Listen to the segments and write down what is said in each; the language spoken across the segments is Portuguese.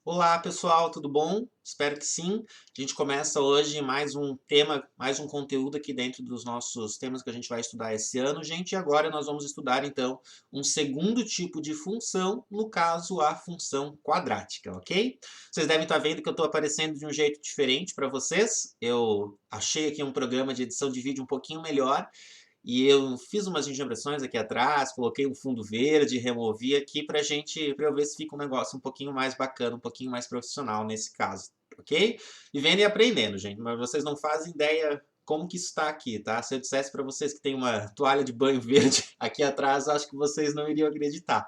Olá pessoal, tudo bom? Espero que sim. A gente começa hoje mais um tema, mais um conteúdo aqui dentro dos nossos temas que a gente vai estudar esse ano, gente. E agora nós vamos estudar então um segundo tipo de função, no caso a função quadrática, ok? Vocês devem estar vendo que eu estou aparecendo de um jeito diferente para vocês. Eu achei aqui um programa de edição de vídeo um pouquinho melhor. E eu fiz umas engembrações aqui atrás, coloquei um fundo verde, removi aqui para eu ver se fica um negócio um pouquinho mais bacana, um pouquinho mais profissional nesse caso, ok? Vivendo e aprendendo, gente, mas vocês não fazem ideia como que isso está aqui, tá? Se eu dissesse para vocês que tem uma toalha de banho verde aqui atrás, acho que vocês não iriam acreditar.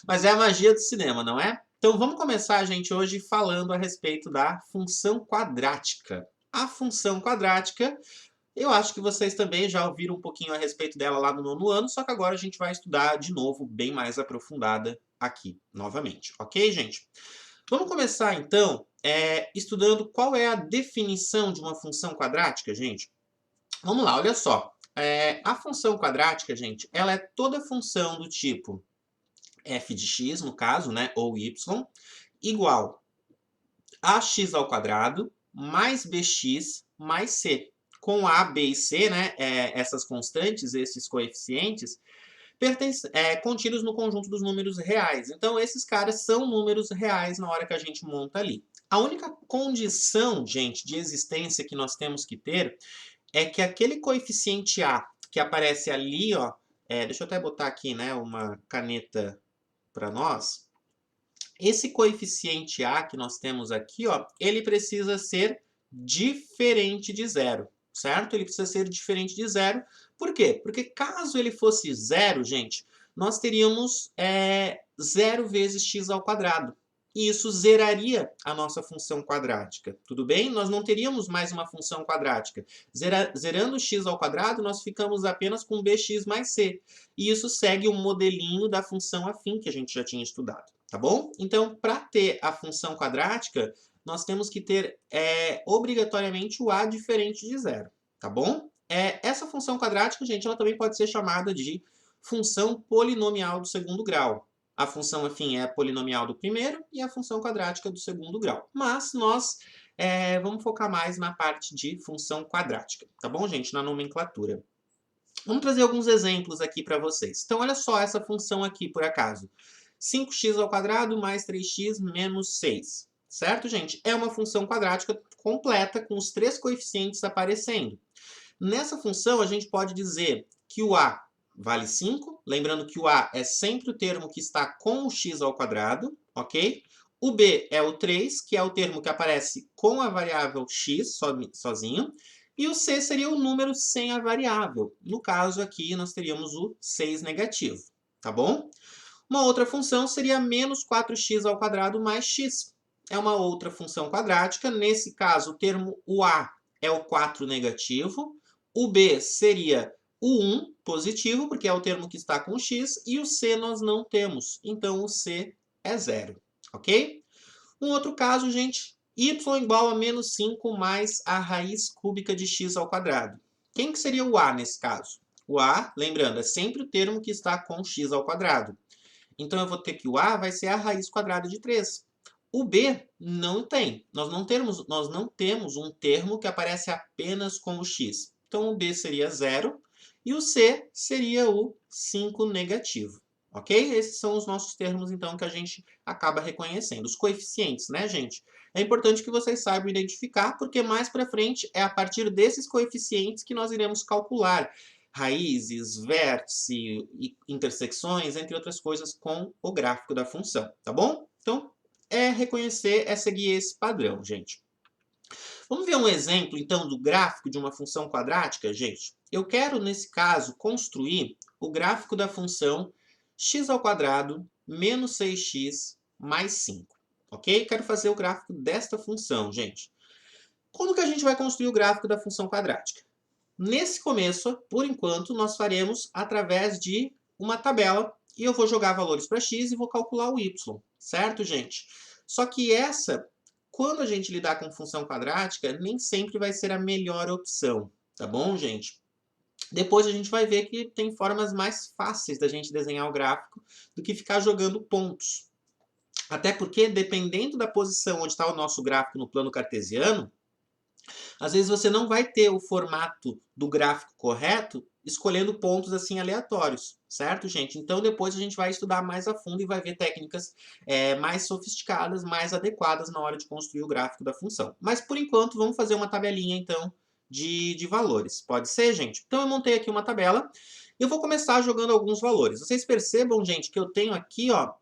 Mas é a magia do cinema, não é? Então vamos começar, gente, hoje falando a respeito da função quadrática. A função quadrática, eu acho que vocês também já ouviram um pouquinho a respeito dela lá no nono ano, só que agora a gente vai estudar de novo, bem mais aprofundada aqui, novamente. Ok, gente? Vamos começar, então, estudando qual é a definição de uma função quadrática, gente? Vamos lá, olha só. A função quadrática, gente, ela é toda função do tipo f de x, no caso, né, ou y, igual ax ao quadrado mais bx mais c. Com a, b e c, né, essas constantes, esses coeficientes, contidos no conjunto dos números reais. Então, esses caras são números reais na hora que a gente monta ali. A única condição, gente, de existência que nós temos que ter é que aquele coeficiente a que aparece ali, ó, deixa eu até botar aqui, né, uma caneta para nós. Esse coeficiente a que nós temos aqui, ó, ele precisa ser diferente de zero, certo? Ele precisa ser diferente de zero. Por quê? Porque caso ele fosse zero, gente, nós teríamos 0 vezes x ao quadrado. E isso zeraria a nossa função quadrática, tudo bem? Nós não teríamos mais uma função quadrática. Zerando x ao quadrado, nós ficamos apenas com bx mais c. E isso segue o modelinho da função afim que a gente já tinha estudado, tá bom? Então, para ter a função quadrática, nós temos que ter obrigatoriamente o a diferente de zero, tá bom? Essa função quadrática, gente, ela também pode ser chamada de função polinomial do segundo grau. A função afim é a polinomial do primeiro e a função quadrática do segundo grau. Mas nós vamos focar mais na parte de função quadrática, tá bom, gente? Na nomenclatura. Vamos trazer alguns exemplos aqui para vocês. Então, olha só essa função aqui, por acaso. 5x ao quadrado mais 3x menos 6. Certo, gente? É uma função quadrática completa com os três coeficientes aparecendo. Nessa função, a gente pode dizer que o a vale 5. Lembrando que o a é sempre o termo que está com o x ao quadrado, ok? O b é o 3, que é o termo que aparece com a variável x sozinho. E o c seria o número sem a variável. No caso aqui, nós teríamos o 6 negativo, tá bom? Uma outra função seria menos 4x ao quadrado mais x. É uma outra função quadrática. Nesse caso, o termo o a é o 4 negativo. O b seria o 1 positivo, porque é o termo que está com x. E o c nós não temos. Então, o c é zero. Ok? Um outro caso, gente, y igual a menos 5 mais a raiz cúbica de x ao quadrado. Quem que seria o a nesse caso? O a, lembrando, é sempre o termo que está com x ao quadrado. Então, eu vou ter que o a vai ser a raiz quadrada de 3. O b não tem. Nós não temos um termo que aparece apenas com o x. Então, o b seria 0 e o c seria o 5 negativo. Ok? Esses são os nossos termos, então, que a gente acaba reconhecendo. Os coeficientes, né, gente? É importante que vocês saibam identificar, porque mais para frente é a partir desses coeficientes que nós iremos calcular raízes, vértice, intersecções, entre outras coisas, com o gráfico da função, tá bom? Então, reconhecer, seguir esse padrão, gente. Vamos ver um exemplo, então, do gráfico de uma função quadrática, gente? Eu quero, nesse caso, construir o gráfico da função x ao quadrado menos 6x mais 5, ok? Quero fazer o gráfico desta função, gente. Como que a gente vai construir o gráfico da função quadrática? Nesse começo, por enquanto, nós faremos através de uma tabela e eu vou jogar valores para x e vou calcular o y, certo, gente? Só que quando a gente lidar com função quadrática, nem sempre vai ser a melhor opção, tá bom, gente? Depois a gente vai ver que tem formas mais fáceis da gente desenhar o gráfico do que ficar jogando pontos. Até porque, dependendo da posição onde está o nosso gráfico no plano cartesiano, às vezes você não vai ter o formato do gráfico correto escolhendo pontos assim aleatórios, certo, gente? Então depois a gente vai estudar mais a fundo e vai ver técnicas mais sofisticadas, mais adequadas na hora de construir o gráfico da função. Mas por enquanto vamos fazer uma tabelinha então de valores. Pode ser, gente? Então eu montei aqui uma tabela. Eu vou começar jogando alguns valores. Vocês percebam, gente, que eu tenho aqui ó,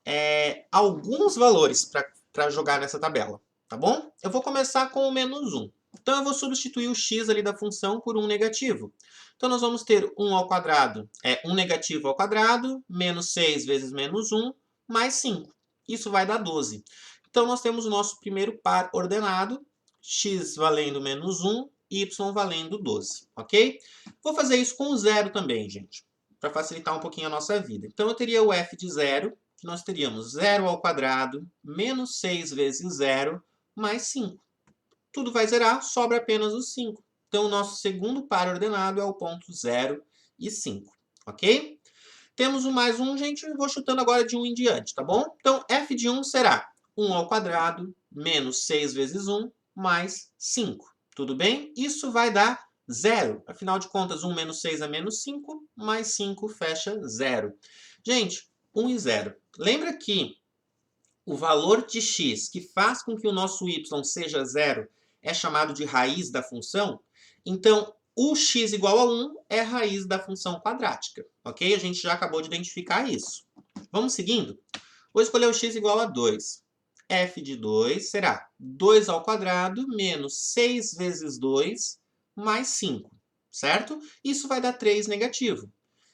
alguns valores para jogar nessa tabela, tá bom? Eu vou começar com o menos 1. Então eu vou substituir o x ali da função por um negativo. Então nós vamos ter 1 ao quadrado, 1 negativo ao quadrado, menos 6 vezes menos 1, mais 5. Isso vai dar 12. Então nós temos o nosso primeiro par ordenado, x valendo menos 1, y valendo 12, ok? Vou fazer isso com o zero também, gente, para facilitar um pouquinho a nossa vida. Então eu teria o f de zero, que nós teríamos 0 ao quadrado, menos 6 vezes 0, mais 5. Tudo vai zerar, sobra apenas o 5. Então, o nosso segundo par ordenado é o ponto 0 e 5, ok? Temos o mais 1, gente, eu vou chutando agora de 1 em diante, tá bom? Então, f de 1 será 1 ao quadrado, menos 6 vezes 1, mais 5. Tudo bem? Isso vai dar 0. Afinal de contas, 1 menos 6 é menos 5, mais 5 fecha 0. Gente, 1 e 0. Lembra que o valor de x que faz com que o nosso y seja 0 é chamado de raiz da função? Então, o x igual a 1 é a raiz da função quadrática, ok? A gente já acabou de identificar isso. Vamos seguindo? Vou escolher o x igual a 2. f de 2 será 2 ao quadrado menos 6 vezes 2 mais 5, certo? Isso vai dar 3 negativo.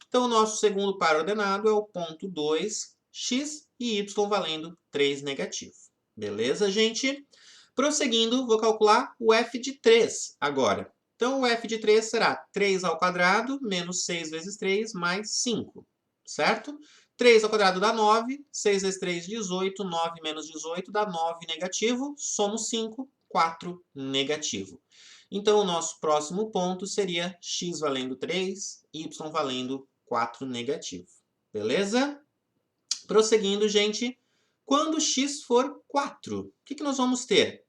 Então, o nosso segundo par ordenado é o ponto 2, x e y valendo 3 negativo. Beleza, gente? Prosseguindo, vou calcular o f de 3 agora. Então, o f de 3 será 3 ao quadrado menos 6 vezes 3 mais 5, certo? 3 ao quadrado dá 9, 6 vezes 3, 18, 9 menos 18 dá 9 negativo, somos 5, 4 negativo. Então, o nosso próximo ponto seria x valendo 3, y valendo 4 negativo. Beleza? Prosseguindo, gente, quando x for 4, o que nós vamos ter?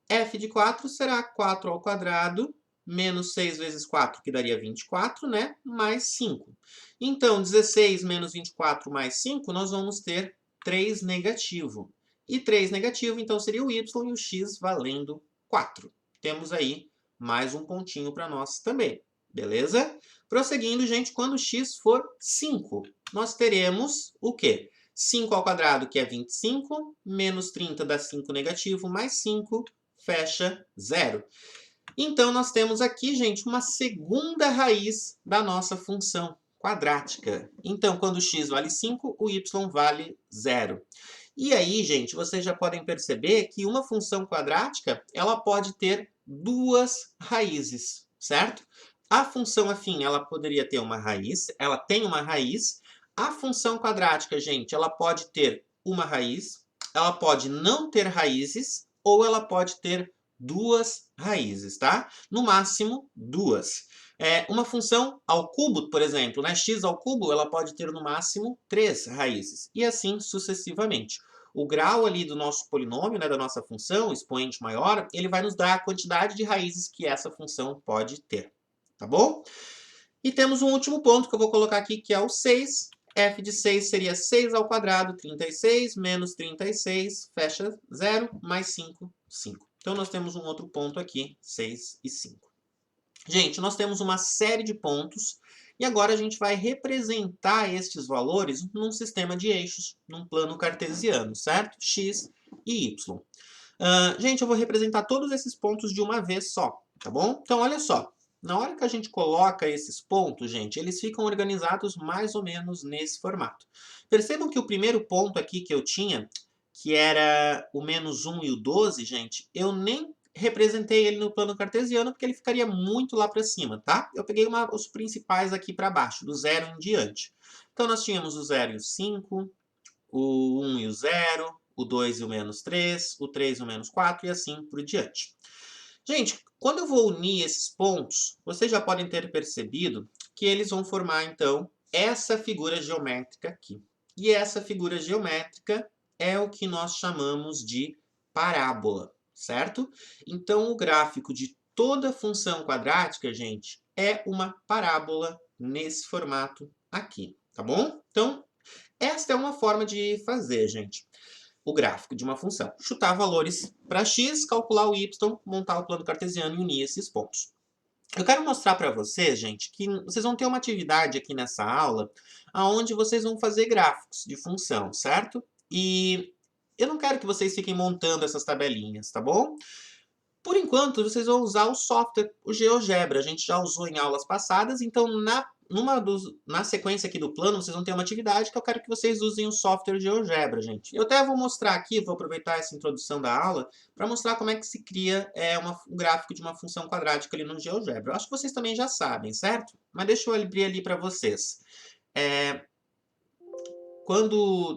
F de 4 será 4 ao quadrado, menos 6 vezes 4, que daria 24, né? Mais 5. Então, 16 menos 24 mais 5, nós vamos ter 3 negativo. E 3 negativo, então, seria o y e o x valendo 4. Temos aí mais um pontinho para nós também. Beleza? Prosseguindo, gente, quando x for 5, nós teremos o quê? 5 ao quadrado, que é 25, menos 30 dá 5 negativo, mais 5, fecha 0. Então, nós temos aqui, gente, uma segunda raiz da nossa função quadrática. Então, quando x vale 5, o y vale 0. E aí, gente, vocês já podem perceber que uma função quadrática, ela pode ter duas raízes, certo? A função afim, ela poderia ter uma raiz, ela tem uma raiz. A função quadrática, gente, ela pode ter uma raiz, ela pode não ter raízes, ou ela pode ter duas raízes, tá? No máximo, duas. Uma função ao cubo, por exemplo, né? X ao cubo, ela pode ter no máximo 3 raízes, e assim sucessivamente. O grau ali do nosso polinômio, né, da nossa função, expoente maior, ele vai nos dar a quantidade de raízes que essa função pode ter, tá bom? E temos um último ponto que eu vou colocar aqui, que é o 6. F de 6 seria 6 ao quadrado, 36, menos 36, fecha 0, mais 5, 5. Então, nós temos um outro ponto aqui, 6 e 5. Gente, nós temos uma série de pontos e agora a gente vai representar estes valores num sistema de eixos, num plano cartesiano, certo? X e Y. Gente, eu vou representar todos esses pontos de uma vez só, tá bom? Então, olha só. Na hora que a gente coloca esses pontos, gente, eles ficam organizados mais ou menos nesse formato. Percebam que o primeiro ponto aqui que eu tinha, que era o menos 1 e o 12, gente, eu nem representei ele no plano cartesiano, porque ele ficaria muito lá para cima, tá? Eu peguei os principais aqui para baixo, do 0 em diante. Então, nós tínhamos o 0 e o 5, o 1 e o 0, o 2 e o menos 3, o 3 e o menos 4 e assim por diante. Gente, quando eu vou unir esses pontos, vocês já podem ter percebido que eles vão formar, então, essa figura geométrica aqui. E essa figura geométrica é o que nós chamamos de parábola, certo? Então, o gráfico de toda função quadrática, gente, é uma parábola nesse formato aqui, tá bom? Então, esta é uma forma de fazer, gente, o gráfico de uma função. Chutar valores para x, calcular o y, montar o plano cartesiano e unir esses pontos. Eu quero mostrar para vocês, gente, que vocês vão ter uma atividade aqui nessa aula onde vocês vão fazer gráficos de função, certo? E eu não quero que vocês fiquem montando essas tabelinhas, tá bom? Por enquanto, vocês vão usar o software, o GeoGebra. A gente já usou em aulas passadas, então na sequência aqui do plano, vocês vão ter uma atividade que eu quero que vocês usem o software GeoGebra, gente. Eu até vou mostrar aqui, vou aproveitar essa introdução da aula, para mostrar como é que se cria um gráfico de uma função quadrática ali no GeoGebra. Eu acho que vocês também já sabem, certo? Mas deixa eu abrir ali para vocês.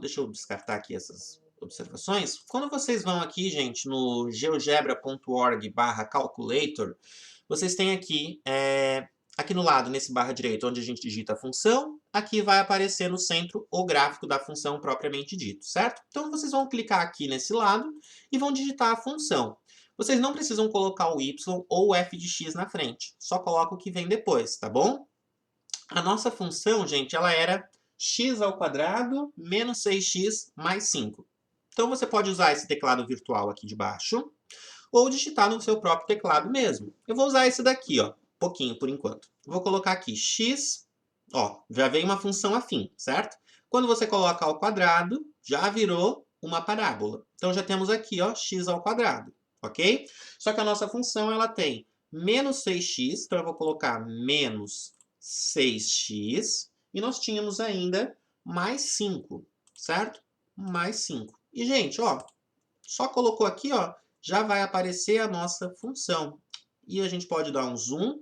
Deixa eu descartar aqui essas observações. Quando vocês vão aqui, gente, no geogebra.org/calculator, vocês têm aqui, aqui no lado, nesse barra direito, onde a gente digita a função, aqui vai aparecer no centro o gráfico da função propriamente dito, certo? Então, vocês vão clicar aqui nesse lado e vão digitar a função. Vocês não precisam colocar o y ou o f de x na frente, só coloca o que vem depois, tá bom? A nossa função, gente, ela era x² menos 6x mais 5. Então, você pode usar esse teclado virtual aqui de baixo, ou digitar no seu próprio teclado mesmo. Eu vou usar esse daqui, ó, pouquinho por enquanto. Vou colocar aqui x, ó, já veio uma função afim, certo? Quando você coloca ao quadrado, já virou uma parábola. Então, já temos aqui, ó, x², ok? Só que a nossa função, ela tem menos 6x, então eu vou colocar menos 6x, e nós tínhamos ainda mais 5, certo? Mais 5. E, gente, ó, só colocou aqui, ó, já vai aparecer a nossa função. E a gente pode dar um zoom,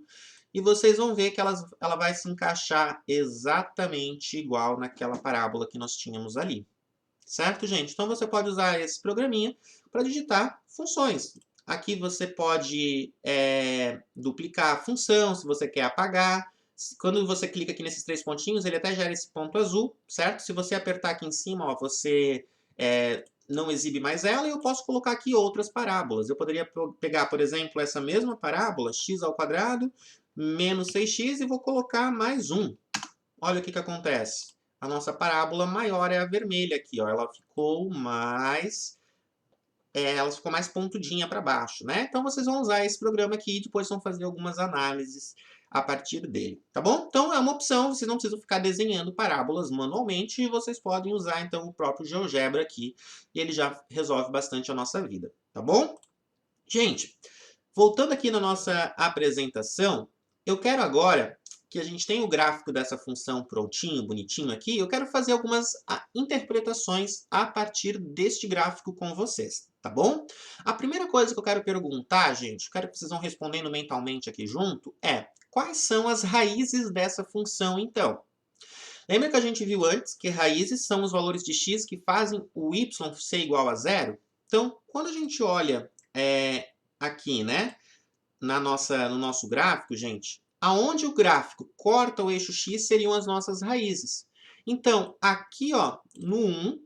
e vocês vão ver que ela vai se encaixar exatamente igual naquela parábola que nós tínhamos ali. Certo, gente? Então, você pode usar esse programinha para digitar funções. Aqui você pode duplicar a função, se você quer apagar. Quando você clica aqui nesses 3 pontinhos, ele até gera esse ponto azul, certo? Se você apertar aqui em cima, ó, você não exibe mais ela, e eu posso colocar aqui outras parábolas. Eu poderia pegar, por exemplo, essa mesma parábola, x² menos 6x, e vou colocar mais 1. Olha o que acontece. A nossa parábola maior é a vermelha aqui, ó. Ela ficou mais pontudinha para baixo, né? Então, vocês vão usar esse programa aqui e depois vão fazer algumas análises a partir dele, tá bom? Então, é uma opção, vocês não precisam ficar desenhando parábolas manualmente, e vocês podem usar, então, o próprio GeoGebra aqui, e ele já resolve bastante a nossa vida, tá bom? Gente, voltando aqui na nossa apresentação, eu quero agora que a gente tenha o gráfico dessa função prontinho, bonitinho aqui, eu quero fazer algumas interpretações a partir deste gráfico com vocês, tá bom? A primeira coisa que eu quero perguntar, gente, quero que vocês vão respondendo mentalmente aqui junto, quais são as raízes dessa função, então? Lembra que a gente viu antes que raízes são os valores de x que fazem o y ser igual a 0? Então, quando a gente olha aqui, né, no nosso gráfico, gente, aonde o gráfico corta o eixo x seriam as nossas raízes. Então, aqui, ó, no 1,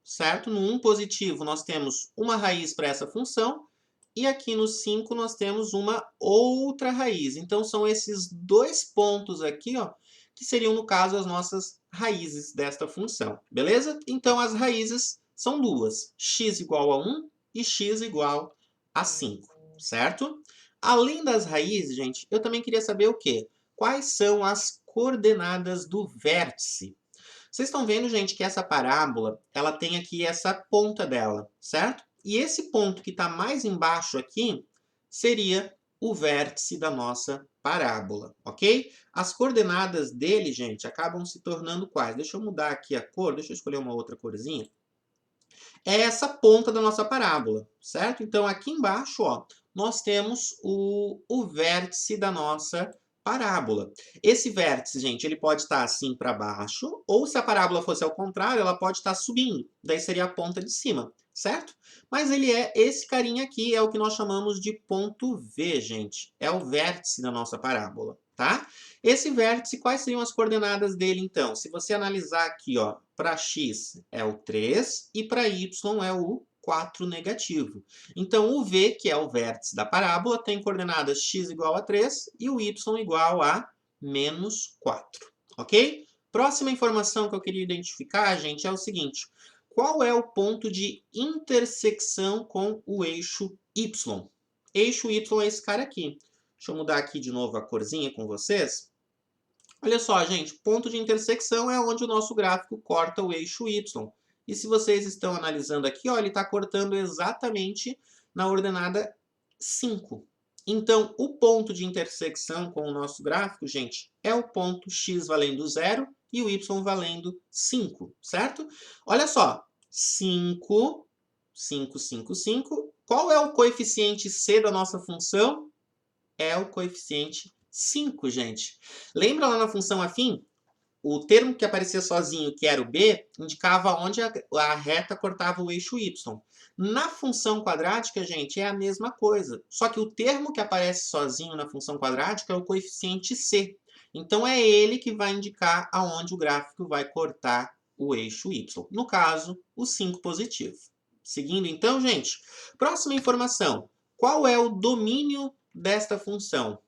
certo? No 1 positivo, nós temos uma raiz para essa função, e aqui no 5 nós temos uma outra raiz. Então, são esses 2 pontos aqui, ó, que seriam, no caso, as nossas raízes desta função, beleza? Então, as raízes são duas, x igual a 1 e x igual a 5, certo? Além das raízes, gente, eu também queria saber o quê? Quais são as coordenadas do vértice? Vocês estão vendo, gente, que essa parábola, ela tem aqui essa ponta dela, certo? E esse ponto que está mais embaixo aqui seria o vértice da nossa parábola, ok? As coordenadas dele, gente, acabam se tornando quais? Deixa eu mudar aqui a cor, deixa eu escolher uma outra corzinha. É essa ponta da nossa parábola, certo? Então, aqui embaixo, ó, nós temos o vértice da nossa parábola. Esse vértice, gente, ele pode estar assim para baixo, ou se a parábola fosse ao contrário, ela pode estar subindo. Daí seria a ponta de cima, certo? Mas ele esse carinha aqui é o que nós chamamos de ponto V, gente. É o vértice da nossa parábola, tá? Esse vértice, quais seriam as coordenadas dele, então? Se você analisar aqui, ó, para x é o 3 e para y é o 4 negativo. Então, o V, que é o vértice da parábola, tem coordenadas x igual a 3 e o y igual a menos 4, ok? Próxima informação que eu queria identificar, gente, é o seguinte. Qual é o ponto de intersecção com o eixo y? Eixo y é esse cara aqui. Deixa eu mudar aqui de novo a corzinha com vocês. Olha só, gente, ponto de intersecção é onde o nosso gráfico corta o eixo y. E se vocês estão analisando aqui, ó, ele está cortando exatamente na ordenada 5. Então, o ponto de intersecção com o nosso gráfico, gente, é o ponto x valendo 0 e o y valendo 5, certo? Olha só, 5, 5, 5, 5. Qual é o coeficiente c da nossa função? É o coeficiente 5, gente. Lembra lá na função afim? O termo que aparecia sozinho, que era o b, indicava onde a reta cortava o eixo y. Na função quadrática, gente, é a mesma coisa. Só que o termo que aparece sozinho na função quadrática é o coeficiente c. Então, é ele que vai indicar aonde o gráfico vai cortar o eixo y. No caso, o 5 positivo. Seguindo, então, gente, próxima informação. Qual é o domínio desta função?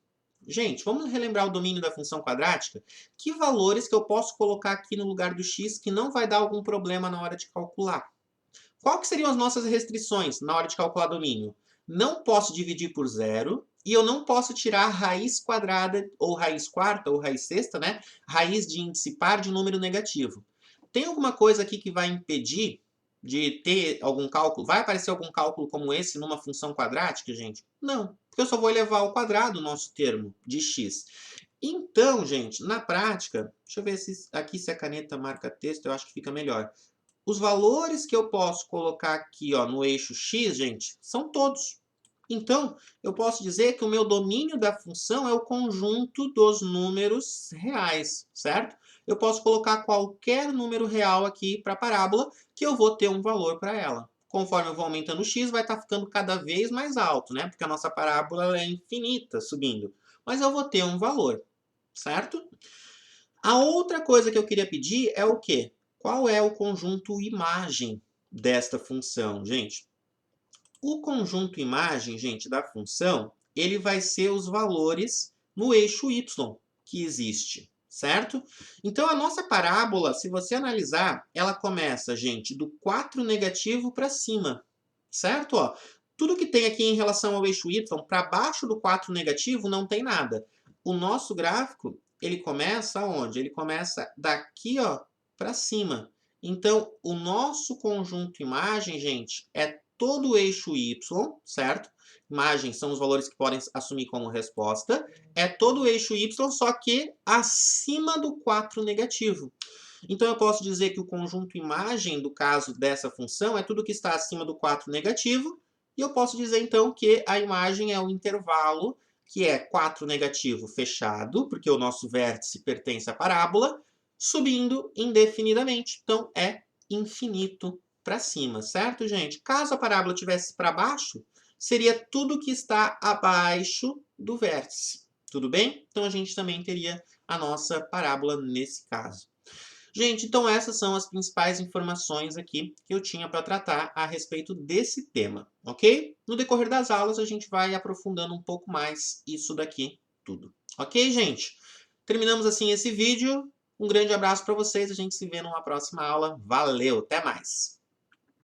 Gente, vamos relembrar o domínio da função quadrática? Que valores que eu posso colocar aqui no lugar do x que não vai dar algum problema na hora de calcular? Qual que seriam as nossas restrições na hora de calcular domínio? Não posso dividir por zero e eu não posso tirar raiz quadrada, ou raiz quarta, ou raiz sexta, né? Raiz de índice par de número negativo. Tem alguma coisa aqui que vai impedir de ter algum cálculo? Vai aparecer algum cálculo como esse numa função quadrática, gente? Não, porque eu só vou elevar ao quadrado o nosso termo de x. Então, gente, na prática, deixa eu ver aqui se a caneta marca texto, eu acho que fica melhor. Os valores que eu posso colocar aqui, ó, no eixo x, gente, são todos. Então, eu posso dizer que o meu domínio da função é o conjunto dos números reais, certo? Eu posso colocar qualquer número real aqui para a parábola, que eu vou ter um valor para ela. Conforme eu vou aumentando o x, vai estar ficando cada vez mais alto, né? Porque a nossa parábola é infinita subindo. Mas eu vou ter um valor, certo? A outra coisa que eu queria pedir é o quê? Qual é o conjunto imagem desta função, gente? O conjunto imagem, gente, da função, ele vai ser os valores no eixo y que existe, certo? Então, a nossa parábola, se você analisar, ela começa, gente, do 4 negativo para cima, certo? Ó, tudo que tem aqui em relação ao eixo y, para baixo do 4 negativo, não tem nada. O nosso gráfico, ele começa onde? Ele começa daqui, ó, para cima. Então, o nosso conjunto imagem, gente, é todo o eixo y, certo? Imagem são os valores que podem assumir como resposta. É todo o eixo y, só que acima do 4 negativo. Então, eu posso dizer que o conjunto imagem, do caso dessa função, é tudo que está acima do 4 negativo. E eu posso dizer, então, que a imagem é o intervalo, que é 4 negativo fechado, porque o nosso vértice pertence à parábola, subindo indefinidamente. Então, é infinito para cima, certo, gente? Caso a parábola estivesse para baixo, seria tudo que está abaixo do vértice. Tudo bem? Então, a gente também teria a nossa parábola nesse caso. Gente, então essas são as principais informações aqui que eu tinha para tratar a respeito desse tema, ok? No decorrer das aulas, a gente vai aprofundando um pouco mais isso daqui tudo. Ok, gente? Terminamos assim esse vídeo. Um grande abraço para vocês. A gente se vê numa próxima aula. Valeu, até mais!